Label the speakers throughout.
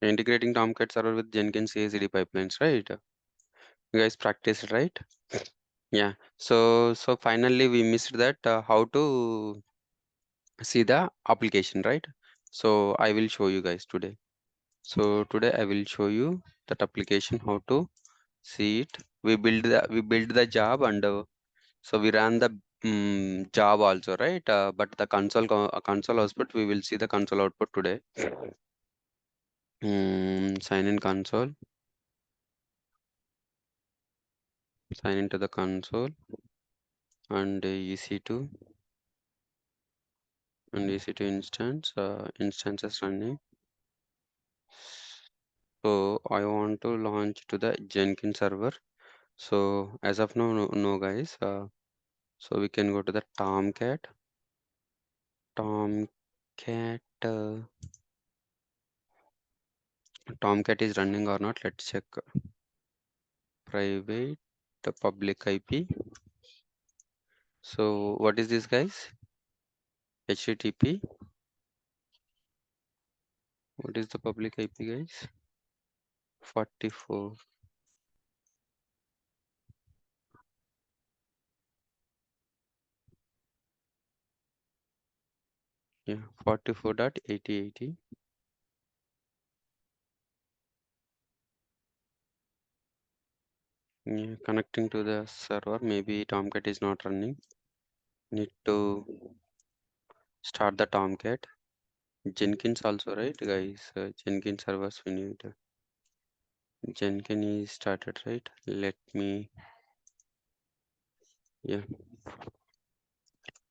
Speaker 1: Integrating Tomcat server with Jenkins CI/CD pipelines, right? You guys practiced, right? Yeah. So finally we missed that how to see the application, right? So I will show you guys today. So today I will show you that application how to see it. We build the job and so we ran the job also, right? But the console output, we will see the console output today. Sign in console, sign into the console and EC2 and EC2 instances running. So I want to launch to the Jenkins server. So as of now, no guys. So we can go to the Tomcat. Tomcat is running or not? Let's check. Private, the public IP. So what is this, guys? HTTP. What is the public IP, guys? 44. Yeah, 44.8080. Yeah, connecting to the server. Maybe Tomcat is not running. Need to start the Tomcat. Jenkins also, right, guys? Jenkins servers we need. Jenkins is started, right? Let me, yeah,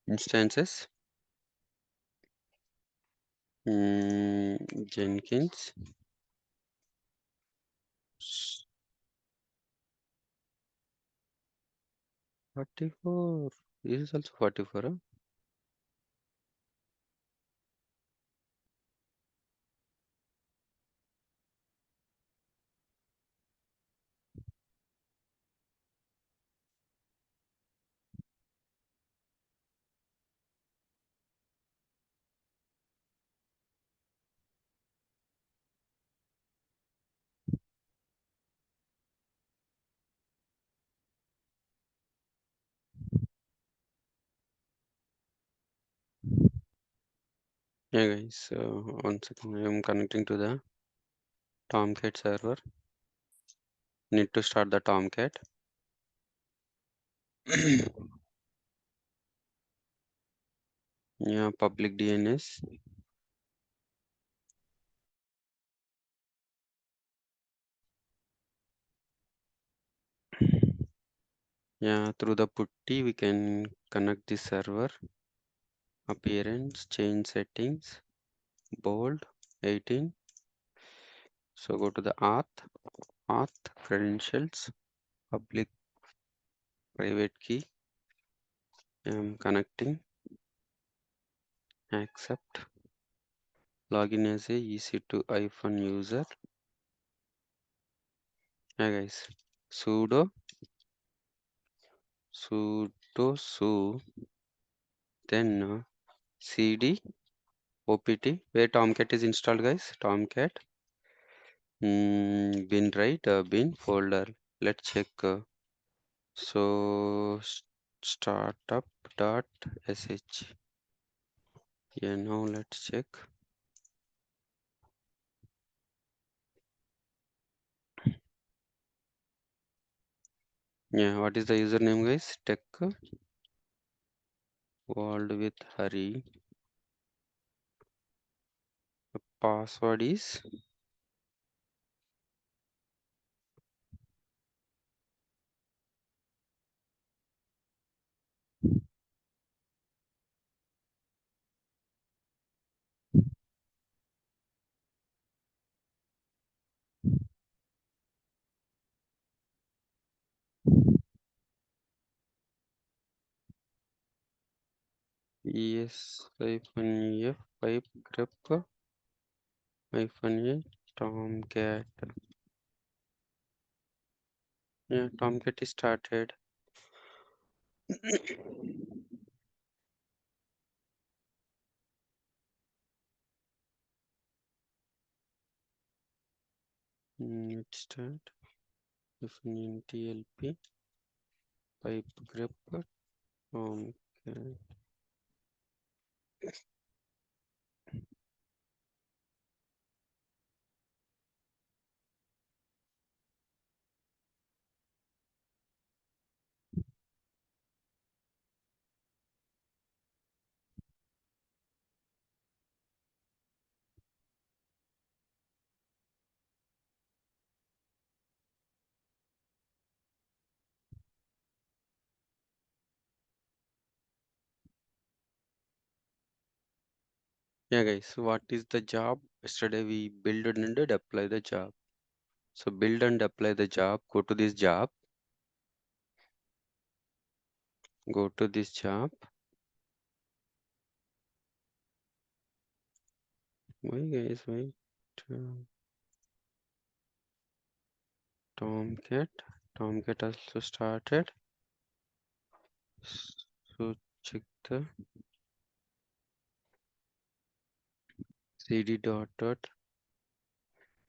Speaker 1: instances. Jenkins 44. This is also 44. Huh? Yeah, guys. One second. I am connecting to the Tomcat server. Need to start the Tomcat. Yeah, public DNS. Yeah, through the putty we can connect the server. Appearance, change settings, bold, 18. So go to the auth credentials, public private key. I'm connecting, accept, login as a EC2 iPhone user. Yeah, guys, sudo su, then cd opt where Tomcat is installed, guys. Tomcat bin, right? Bin folder. Let's check. So startup dot sh. Yeah, now let's check. Yeah, what is the username, guys? Tech world with Hari. The password is es hyphen f pipe grep hyphen a Tomcat. Yeah, Tomcat is started. Let's start. Define TLP pipe grip. Okay. Yeah, guys. What is the job? Yesterday we build and deploy the job. So build and deploy the job. Go to this job. Go to this job. Why, guys? Wait. Tomcat. Tomcat also started. So check the cd dot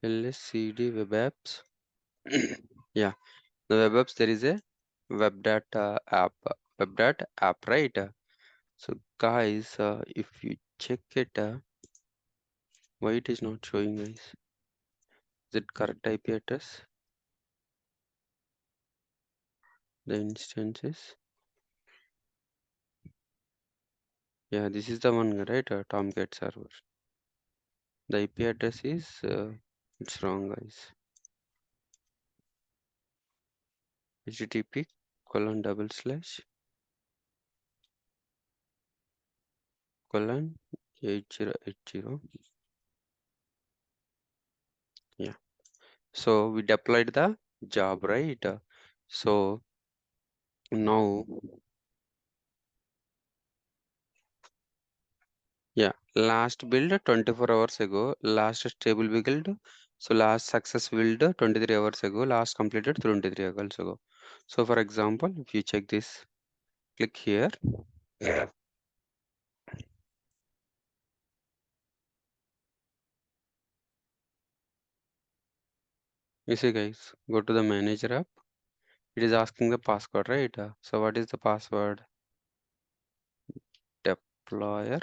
Speaker 1: ls cd web apps. Yeah, the web apps there is a web data app. Web data app, right? So guys, if you check it, why it is not showing, guys? Is it correct IP address? The instances. Yeah, this is the one, right? Tomcat server. The IP address is it's wrong, guys. http://:/8080. Yeah. So we deployed the job, right? So now, yeah, last build 24 hours ago, last stable build. So last success build 23 hours ago, last completed 23 hours ago. So for example, if you check this, click here. You see, guys, go to the manager app. It is asking the password, right? So what is the password? Deployer.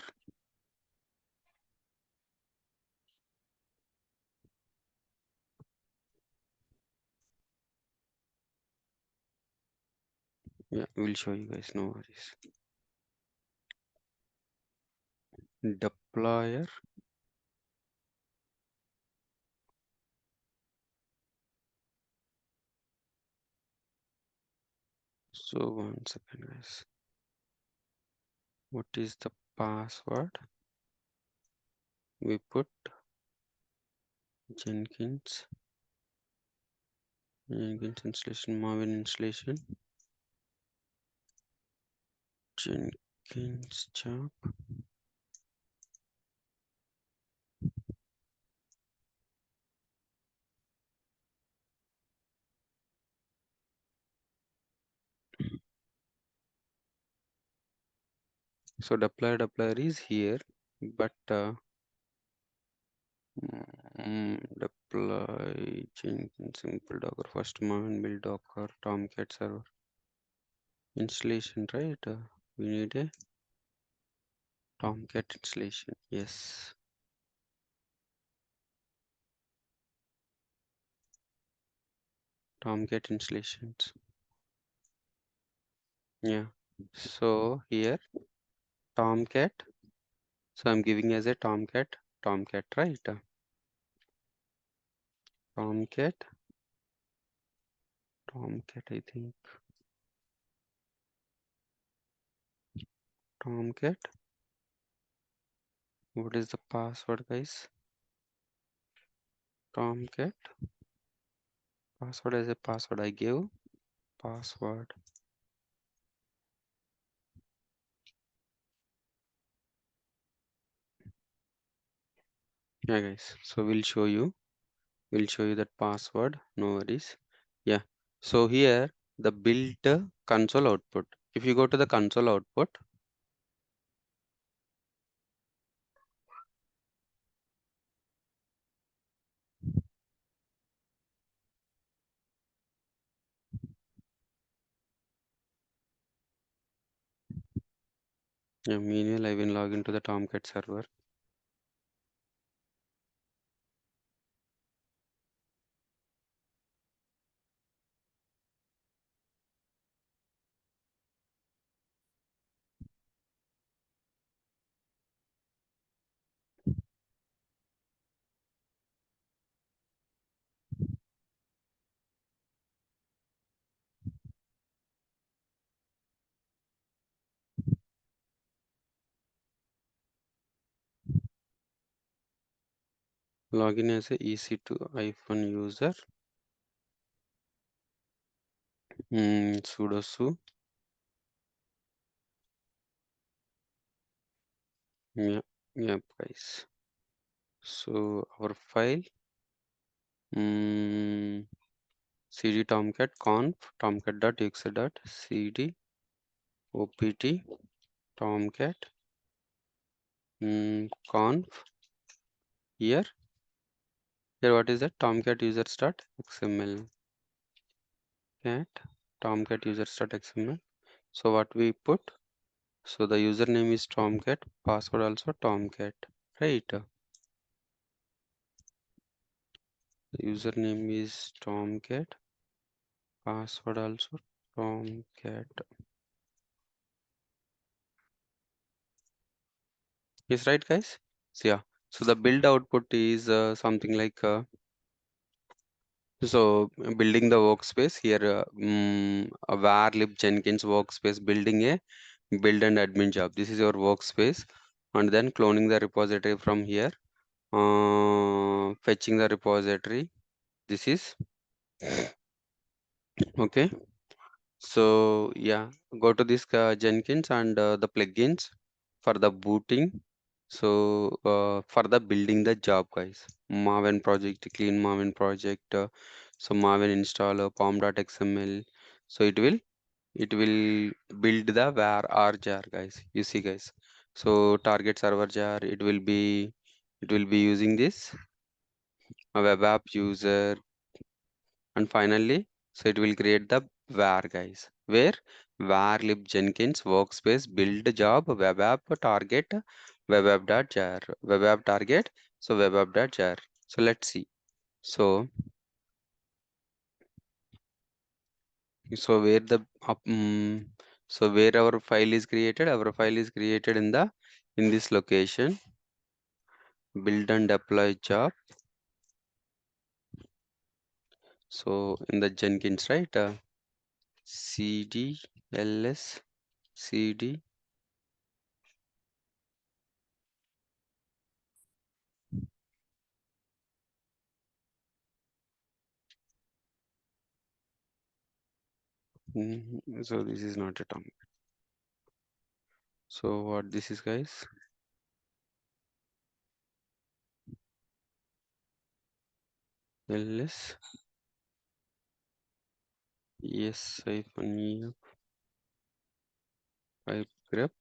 Speaker 1: Yeah, we'll show you guys, no worries. Deployer. So 1 second, guys. What is the password? We put Jenkins installation, Marvin installation, Jenkins job. So deployer is here, but deploy Jenkins simple Docker first Marvin build Docker Tomcat server installation, right? We need a Tomcat installation. Yes. Tomcat installations. Yeah. So here Tomcat. So I'm giving as a Tomcat, right? Tomcat, I think. Tomcat. What is the password, guys? Tomcat. Password as a password I give. Password. Yeah, guys. So we'll show you. We'll show you that password. No worries. Yeah. So here the build console output. If you go to the console output, Yeah, meanwhile I will log into the Tomcat server. Login as a EC2 iPhone user. Sudo su. Yeah, yep, guys. So our file, cd tomcat conf tomcat.exe.cd opt tomcat conf here. Here what is that? Tomcat users.xml cat tomcat users.xml. So what we put? So the username is tomcat, password also tomcat, right? The username is tomcat, password also tomcat. Yes, right, guys? So yeah. So the build output is something like building the workspace here. A var lib Jenkins workspace, building a build and admin job. This is your workspace, and then cloning the repository from here. Fetching the repository. This is okay. So yeah, go to this Jenkins and the plugins for the booting. So for the building the job, guys. Maven project, clean Maven project. So Maven installer, pom.xml. So it will build the var r jar, guys. You see, guys. So target server jar. It will be using this a web app user, and finally so it will create the var, guys, where var lib Jenkins workspace build job web app target web app dot jar web app target, so web app dot jar. So let's see. So where the so where our file is created, our file is created in this location, build and deploy job. So in the Jenkins, right? Cd ls cd. So this is not a term. So what this is, guys? ls yes hyphen e pipe grep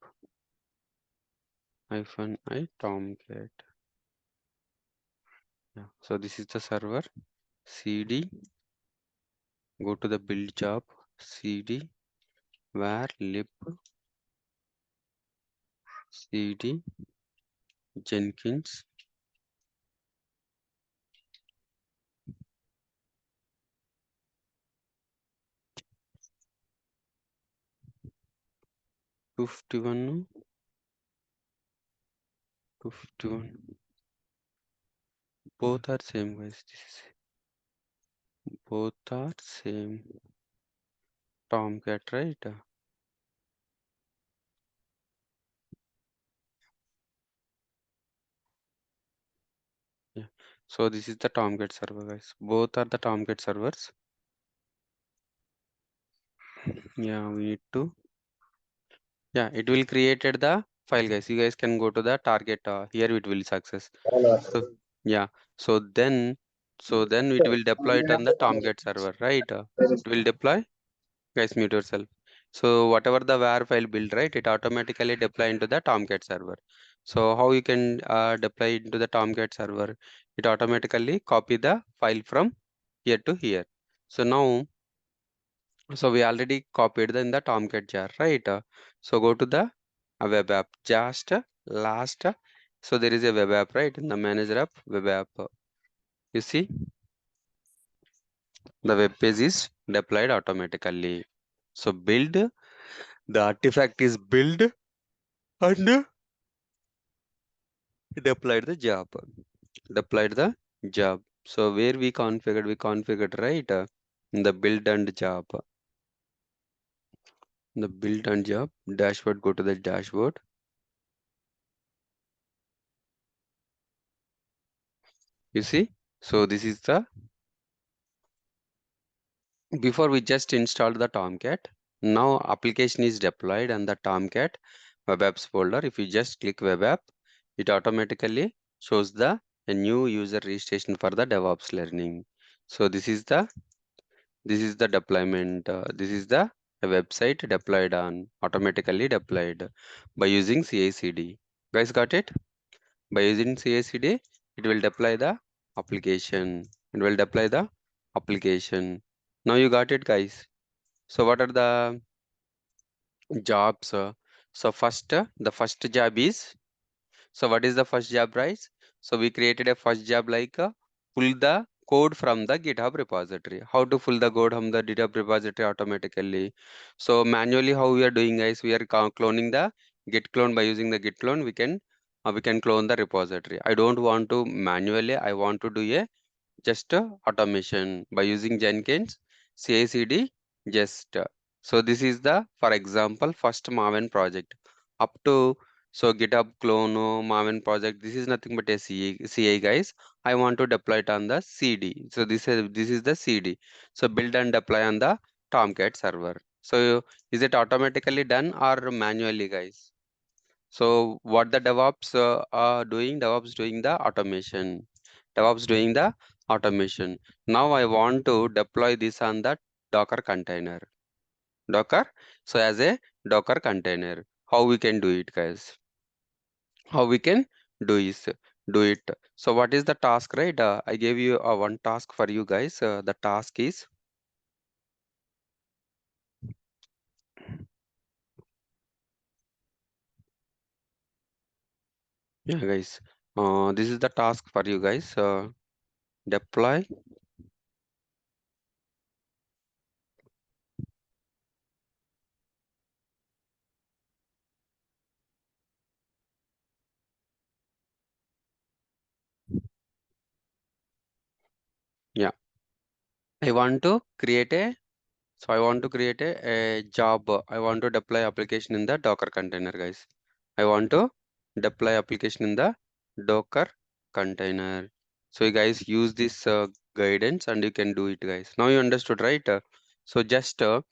Speaker 1: hyphen I tomcat. Yeah. So this is the server. Cd, go to the build job. Cd var lib cd Jenkins. Two 51, 251. Both are same, guys. Both are same. Tomcat, right? Yeah. So this is the Tomcat server, guys. Both are the Tomcat servers. Yeah, we need to. Yeah, it will created the file, guys. You guys can go to the target here. It will success. So yeah. So then, it will deploy it on the Tomcat server, right? It will deploy. Guys, mute yourself. So whatever the var file build, right? It automatically deploy into the Tomcat server. So how you can deploy into the Tomcat server? It automatically copy the file from here to here. So now, so we already copied in the Tomcat jar, right? So go to the a web app. Just last, so there is a web app, right? In the manager app, web app. You see, the web page is deployed automatically. So build, the artifact is build and deployed the job. Deployed the job. So where we configured, right? In the build and job. The build and job dashboard, go to the dashboard. You see, so this is the, before we just installed the Tomcat. Now application is deployed and the Tomcat web apps folder. If you just click web app, it automatically shows the a new user registration for the DevOps learning. So this is the deployment. This is the website deployed on automatically deployed by using CI/CD. Guys, got it? By using CI/CD, it will deploy the application. It will deploy the application. Now you got it, guys. So what are the jobs? So first, the first job is, so what is the first job, right? So we created a first job like pull the code from the GitHub repository. How to pull the code from the GitHub repository automatically? So manually, how we are doing, guys? We are cloning the git clone. By using the git clone, we can clone the repository. I don't want to manually. I want to do a just automation by using Jenkins CI/CD. Just so this is the, for example, first Maven project up to, so GitHub clone Maven project. This is nothing but a CI, guys. I want to deploy it on the CD. So this is the CD. So build and deploy on the Tomcat server. So is it automatically done or manually, guys? So what the DevOps are doing, DevOps doing the automation. DevOps doing the automation. Now I want to deploy this on the Docker container. Docker. So as a Docker container, how we can do it, guys? How we can do is do it. So what is the task, right? I gave you one task for you guys. The task is, yeah, guys. This is the task for you guys. Deploy. Yeah, I want to create a, so I want to create a job. I want to deploy application in the Docker container, guys. I want to deploy application in the Docker container. So you guys use this guidance and you can do it, guys. Now you understood, right? So just so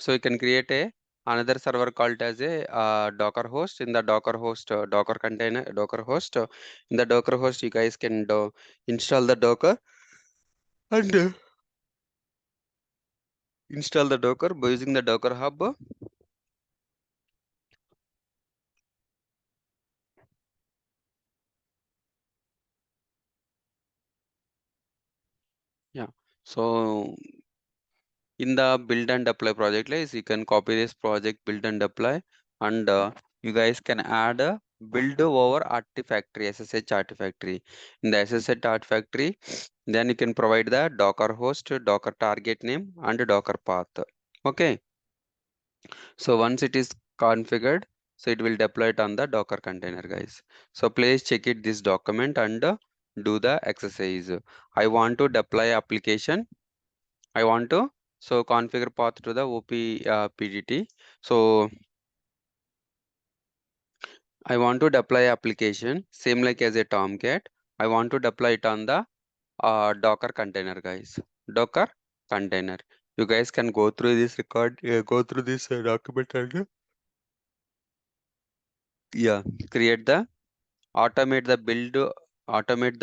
Speaker 1: you can create a another server called as a Docker host. In the Docker host, Docker container, Docker host. In the Docker host, you guys can install the Docker and install the Docker by using the Docker Hub. Yeah. So in the build and deploy project, like you can copy this project, build and deploy, and you guys can add a build over artifactory, SSH artifactory. In the SSH artifactory, then you can provide the Docker host, Docker target name, and Docker path. Okay. So once it is configured, so it will deploy it on the Docker container, guys. So please check it this document and do the exercise. I want to deploy application. I want to so configure path to the OP PDT. So I want to deploy application same like as a Tomcat. I want to deploy it on the Docker container, guys. Docker container. You guys can go through this record, go through this document and yeah, create the automate the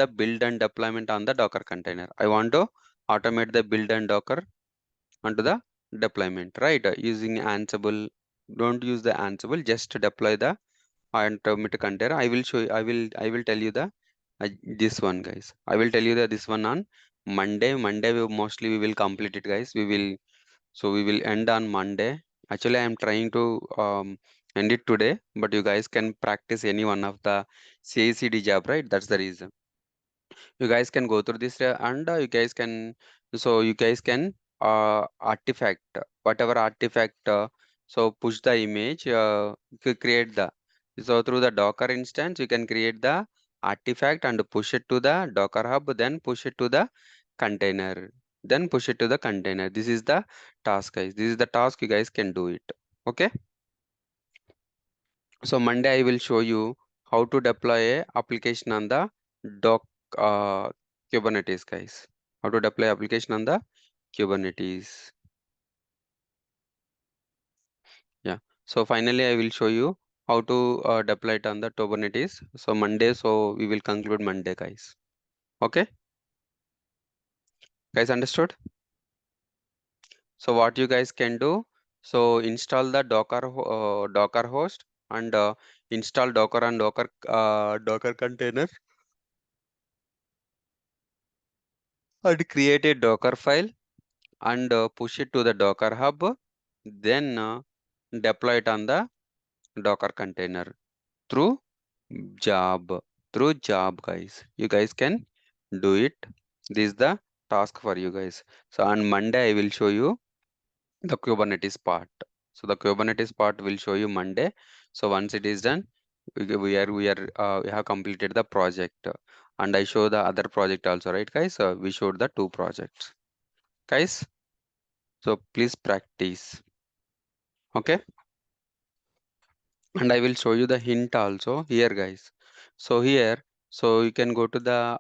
Speaker 1: build and deployment on the Docker container. I want to automate the build and Docker onto the deployment, right? Using Ansible. Don't use the Ansible, just to deploy the automate container. I will show you, I will tell you the this one, guys. I will tell you the this one on Monday. Monday we will complete it, guys. We will end on Monday. Actually, I am trying to end it today, but you guys can practice any one of the CI/CD job, right? That's the reason. You guys can go through this and you guys can artifact whatever artifact. So push the image, create the, so through the Docker instance you can create the artifact and push it to the Docker hub, then push it to the container, then push it to the container. This is the task, guys. This is the task, you guys can do it. Okay. So Monday I will show you how to deploy a application on the doc uh, Kubernetes, guys. How to deploy application on the Kubernetes. Yeah. So finally I will show you how to deploy it on the Kubernetes. So Monday, so we will conclude Monday, guys. Okay, guys, understood? So what you guys can do? So install the Docker host and install Docker and Docker container and create a Docker file and push it to the Docker hub, then deploy it on the Docker container through job, guys. You guys can do it. This is the task for you guys. So on Monday, I will show you the Kubernetes part. So the Kubernetes part will show you Monday. So once it is done, we have completed the project. And I show the other project also, right, guys? We showed the two projects, guys. So please practice. Okay. And I will show you the hint also here, guys. So here, so you can go to the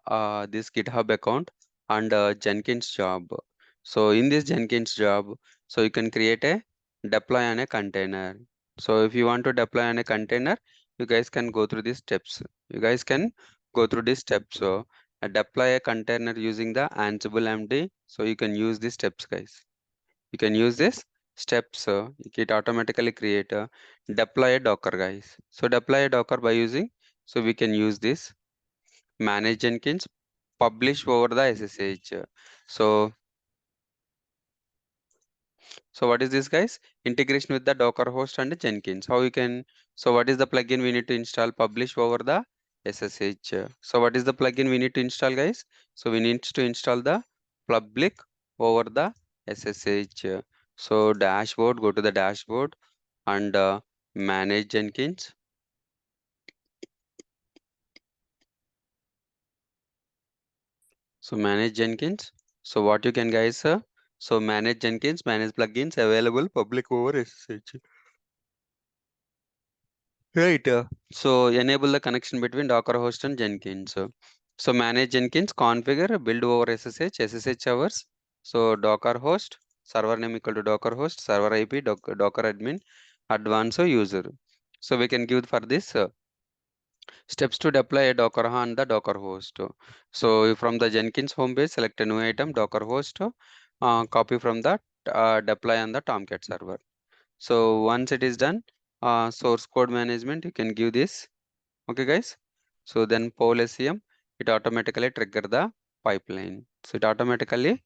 Speaker 1: this GitHub account and Jenkins job. So in this Jenkins job, so you can create a deploy on a container. So if you want to deploy on a container, you guys can go through these steps. You guys can go through these steps. So deploy a container using the Ansible MD. So you can use these steps, guys. You can use this steps. It automatically create a deploy a Docker, guys. So deploy a Docker by using, so we can use this manage Jenkins, publish over the SSH. So what is this, guys? Integration with the Docker host and Jenkins. How you can, so what is the plugin we need to install? Publish over the SSH. So what is the plugin we need to install, guys? So we need to install the public over the SSH. So dashboard, go to the dashboard and manage Jenkins. So manage Jenkins. So what you can, guys, so manage Jenkins, manage plugins available public over SSH. Right. So enable the connection between Docker host and Jenkins. So manage Jenkins, configure, build over SSH hours. So Docker host, server name equal to Docker host, server IP, Docker admin, advanced user. So we can give for this steps to deploy a Docker on the Docker host. So from the Jenkins homepage, select a new item, Docker host, copy from the deploy on the Tomcat server. So once it is done, source code management, you can give this. Okay, guys. So then poll SEM, it automatically trigger the pipeline. So it automatically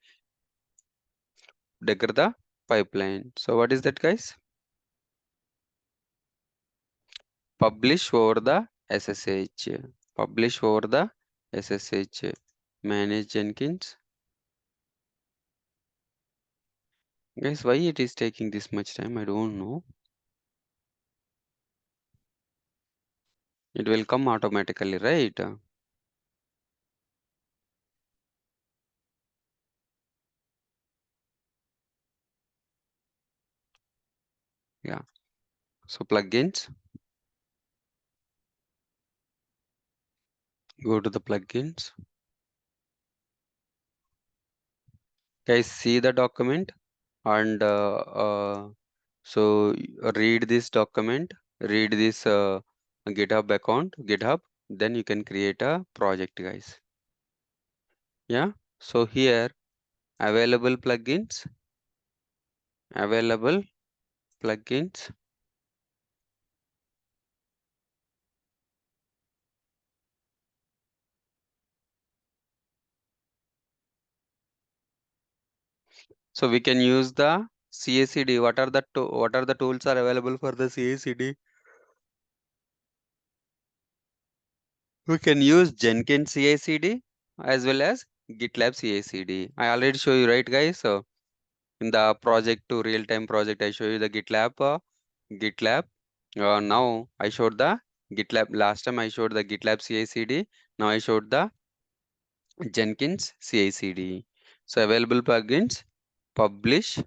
Speaker 1: trigger the pipeline. So what is that, guys? Publish over the SSH. Publish over the SSH. Manage Jenkins. Guys, why it is taking this much time? I don't know. It will come automatically, right? Yeah. So plugins. Go to the plugins. Guys, see the document and read this document, read this GitHub account, GitHub, then you can create a project, guys. Yeah. So here available plugins, available plugins. So we can use the CACD. What are the tools are available for the CACD? We can use Jenkins CI/CD as well as GitLab CI/CD. I already show you, right, guys? So in the project to real-time project, I show you the GitLab. Now I showed the GitLab. Last time I showed the GitLab CI/CD. Now I showed the Jenkins CI/CD. So available plugins, publish.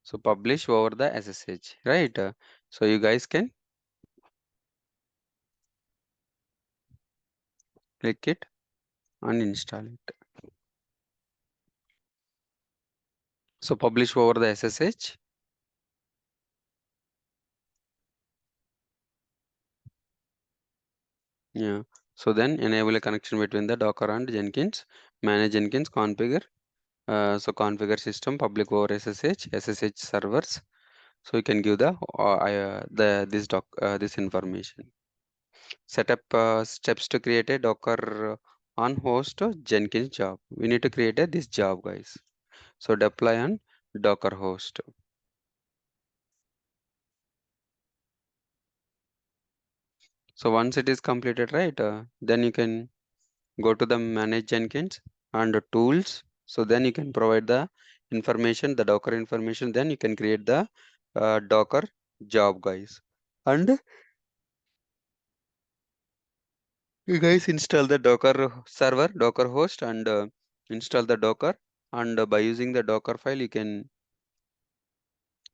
Speaker 1: So publish over the SSH, right? So you guys can click it and install it. So publish over the SSH. Yeah. So then enable a connection between the Docker and Jenkins. Manage Jenkins configure. So configure system public over SSH servers. So you can give the this information. Set up steps to create a Docker on host Jenkins job. We need to create this job, guys. So deploy on Docker host. So once it is completed, right, then you can go to the manage Jenkins and the tools. So then you can provide the information, the Docker information. Then you can create the Docker job, guys. And you guys install the Docker server, Docker host, and install the Docker. And by using the Docker file, you can,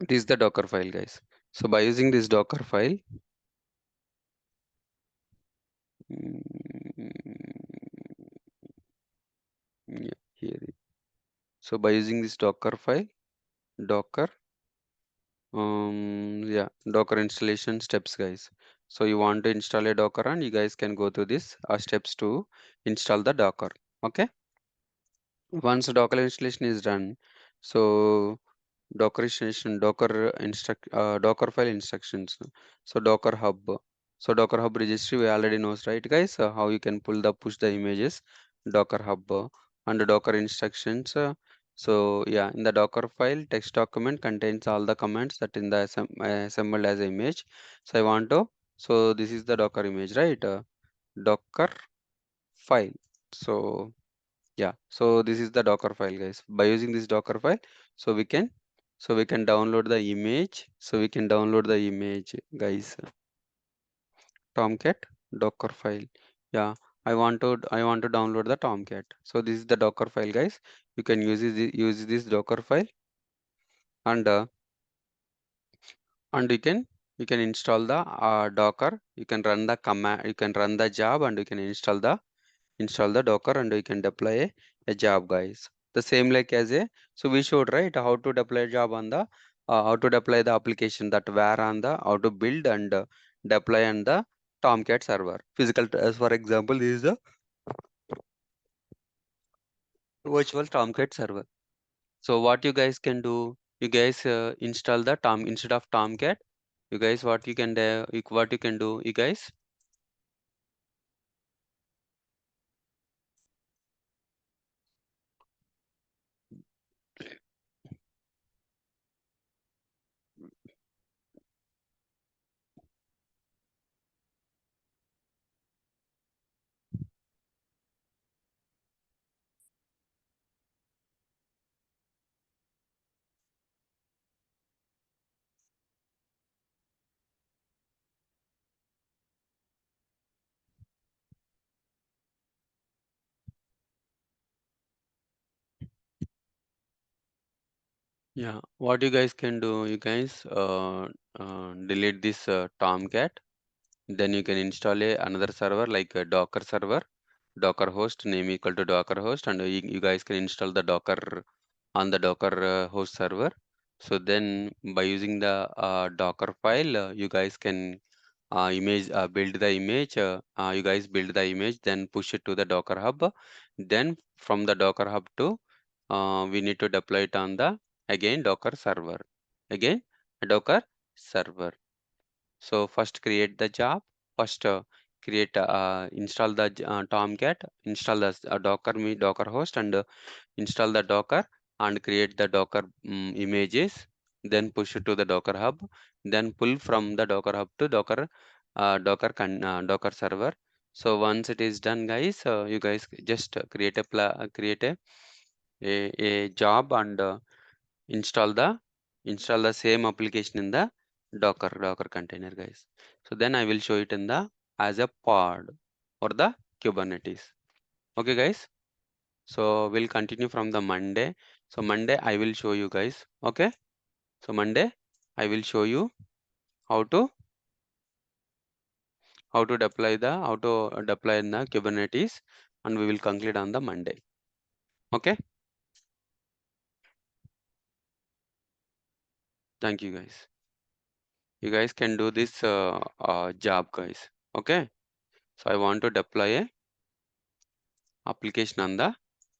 Speaker 1: this is the Docker file, guys. So by using this Docker file, mm, yeah, here. So by using this Docker file, Docker, yeah, Docker installation steps, guys. So you want to install a Docker, and you guys can go through this steps to install the Docker. Okay. Once the Docker installation is done, so Docker installation, Docker file instructions. So Docker Hub. So Docker Hub registry we already knows, right, guys? How you can push the images. Docker Hub and the Docker instructions. So yeah, in the Docker file, text document contains all the commands that in the assembled as an image. So I want to. So this is the Docker image, right? Docker file. So yeah, so this is the Docker file, guys. By using this Docker file, so we can download the image. So we can download the image, guys. Tomcat Docker file. Yeah, I want to download the Tomcat. So this is the Docker file, guys. You can use this Docker file, and you can install the Docker. You can run the command. You can run the job, and you can install the Docker, and we can deploy a job, guys. The same like as a, so we showed, right, how to deploy a job on the how to deploy the application, that where on the how to build and deploy on the Tomcat server physical as for example, this is the virtual Tomcat server. So what you guys can do, you guys install the Tom instead of Tomcat. You guys, what you can do, what you can do, you guys. Yeah, what you guys can do, you guys delete this Tomcat. Then you can install another server like a Docker server, Docker host name equal to Docker host, and you guys can install the Docker on the Docker host server. So then by using the Docker file, you guys can build the image. You guys build the image, then push it to the Docker hub. Then from the Docker hub to we need to deploy it on the again Docker server. Again a Docker server. So first create the job. First install the Tomcat, install the Docker host, and install the Docker and create the Docker images. then push it to the Docker Hub, then pull from the Docker Hub to Docker server. So once it is done, guys, you guys just create a job and install the same application in the Docker container, guys. So then I will show it in the as a pod or the Kubernetes. Okay, guys. So we'll continue from the Monday. So Monday I will show you guys. Okay. So Monday I will show you how to deploy in the Kubernetes, and we will conclude on the Monday. Okay. Thank you, guys. You guys can do this job, guys. Okay. So I want to deploy a application on the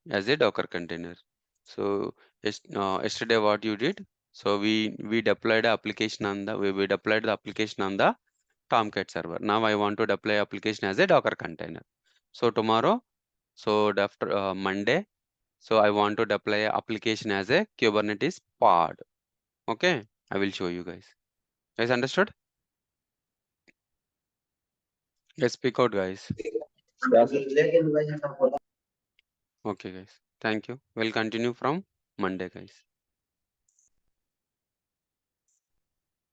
Speaker 1: as a Docker container. So yesterday what you did? So we deployed the application on the we deployed the application on the Tomcat server. Now I want to deploy application as a Docker container. So tomorrow, so after Monday, so I want to deploy a application as a Kubernetes pod. Okay, I will show you guys. Guys, understood? Let's speak out, guys. Okay, guys. Thank you. We'll continue from Monday, guys.